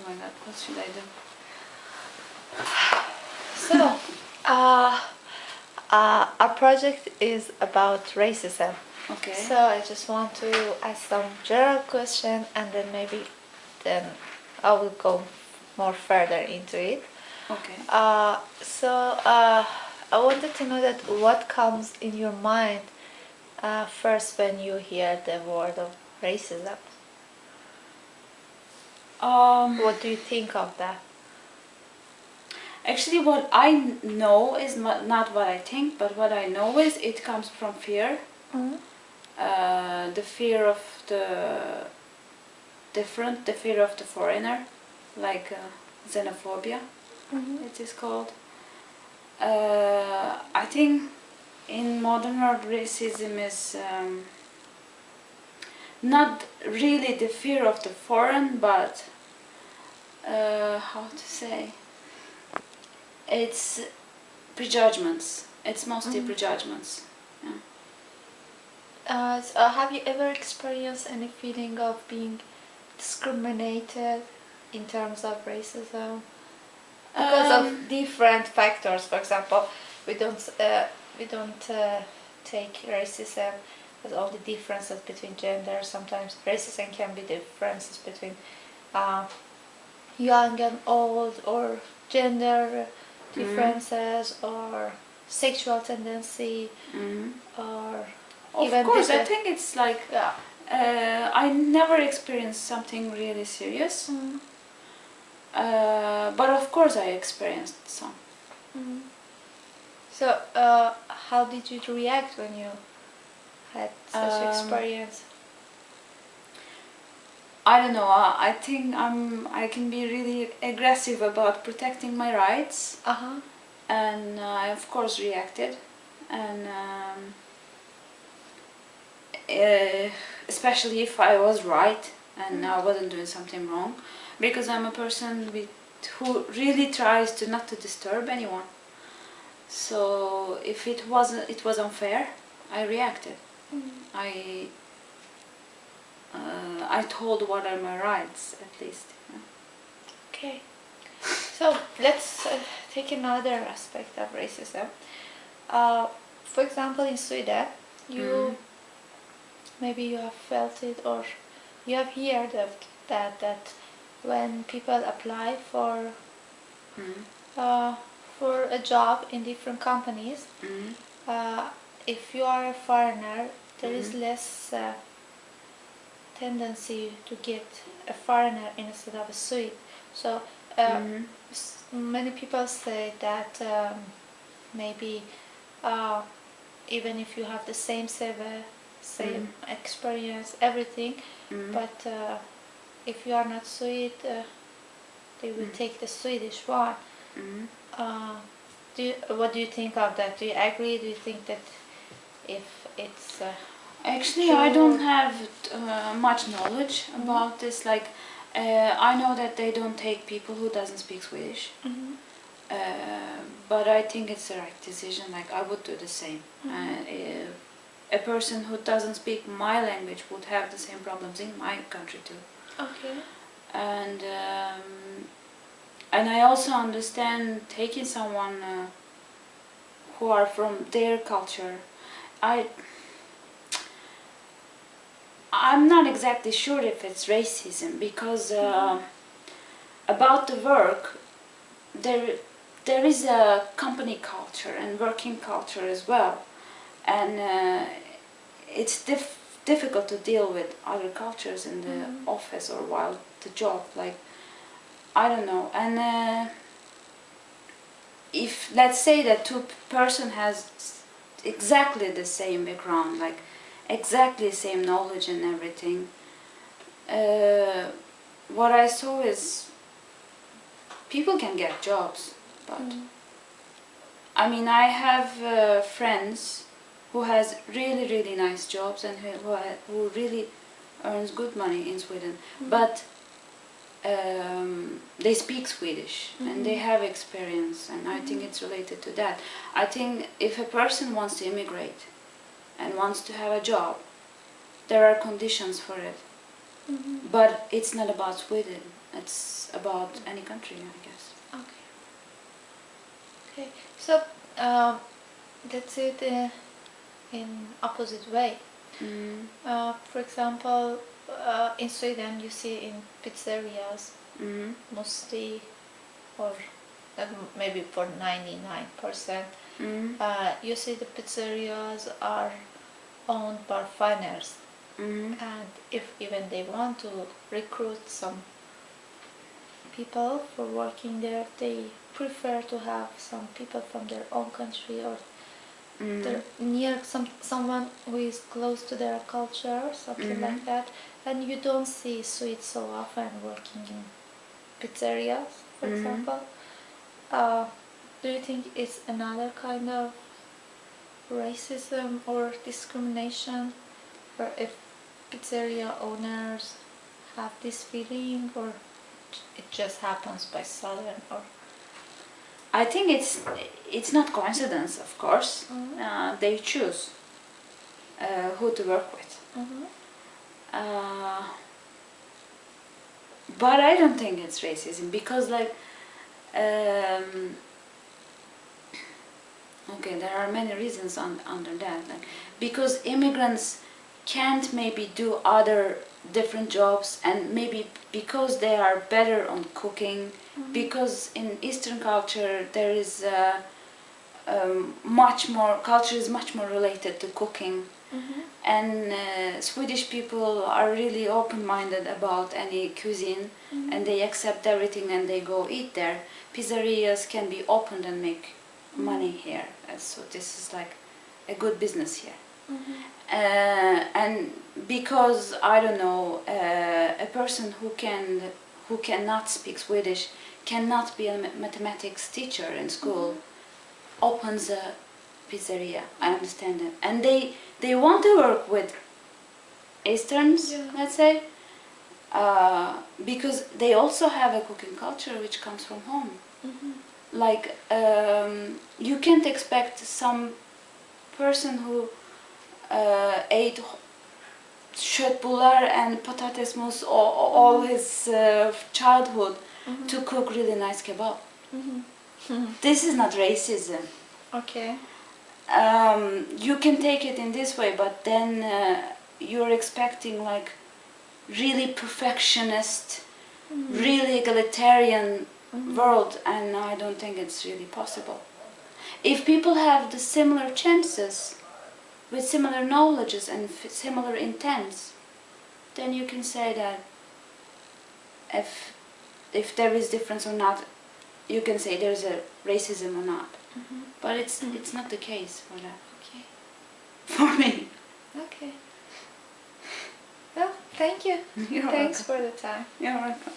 my god, what should I do? So, our project is about racism. Okay. So I just want to ask some general question, and then then I will go more further into it. Okay. I wanted to know that what comes in your mind first when you hear the word of racism. What do you think of that? Actually, what I know is not what I think, but what I know is it comes from fear. The fear of the different, the fear of the foreigner, like xenophobia, it is called. I think in modern world racism is not really the fear of the foreign, but how to say, it's prejudgments. It's mostly prejudgments. Yeah. So have you ever experienced any feeling of being discriminated in terms of racism because of different factors? For example, we don't take racism as all the differences between gender. Sometimes racism can be differences between young and old, or gender differences, or sexual tendency, or of even course, I think it's like yeah. I never experienced something really serious, but of course I experienced some. So, how did you react when you had such experience? I don't know. I think I can be really aggressive about protecting my rights, and I of course reacted, and especially if I was right and I wasn't doing something wrong, because I'm a person who really tries to not to disturb anyone. So if it was unfair, I reacted. I told what are my rights, at least. Yeah. Okay. So let's take another aspect of racism. For example, in Sweden, maybe you have felt it, or you have heard of that when people apply for a job in different companies, if you are a foreigner, there is less tendency to get a foreigner instead of a Swede. So many people say that maybe even if you have the same CV, same experience, everything, but if you are not Swede, they will take the Swedish one. What do you think of that? Do you agree? Do you think that if it's actually true? I don't have much knowledge about this. Like I know that they don't take people who doesn't speak Swedish, but I think it's the right decision. Like I would do the same. A person who doesn't speak my language would have the same problems in my country too. Okay. And I also understand taking someone who are from their culture. I'm not exactly sure if it's racism, because about the work, there is a company culture and working culture as well, and it's difficult to deal with other cultures in the office or while the job. Like I don't know, and if let's say that two person has exactly the same background, like exactly the same knowledge and everything, what I saw is people can get jobs, but I mean I have friends who has really nice jobs and who really earns good money in Sweden, but they speak Swedish and they have experience, and I think it's related to that. I think if a person wants to immigrate and wants to have a job, there are conditions for it, but it's not about Sweden, at it's about any country, I guess. Okay. Okay. So let's say it in opposite way. For example, in Sweden, you see in pizzerias mostly, or maybe for 99%, you see the pizzerias are owned by foreigners, and if even they want to recruit some people for working there, they prefer to have some people from their own country, or they're near someone who is close to their culture, something like that. And you don't see Swedes so often working in pizzerias, for example. Do you think it's another kind of racism or discrimination, or if pizzeria owners have this feeling, or it just happens by sudden, or? I think it's not coincidence, of course. They choose who to work with. But I don't think it's racism, because like okay, there are many reasons under that. Like, because immigrants can't maybe do other different jobs, and maybe because they are better on cooking, because in Eastern culture there is culture is much more related to cooking, and Swedish people are really open-minded about any cuisine, and they accept everything and they go eat there. Pizzerias can be opened and make money here, so this is like a good business here. And because I don't know, a person who cannot speak Swedish, cannot be a mathematics teacher in school, opens a pizzeria. I understand that, and they want to work with Easterns, let's say, because they also have a cooking culture which comes from home. Like you can't expect some person who ate köttbullar and potatismos all his childhood to cook really nice kebab. This is not racism. Okay. You can take it in this way, but then you're expecting like really perfectionist, really egalitarian world, and I don't think it's really possible. If people have the similar chances, with similar knowledges and similar intents, then you can say that if there is difference or not, you can say there's a racism or not. But it's not the case for that. Okay. For me. Okay. Well, thank you. You're Thanks welcome. for the time. You're welcome.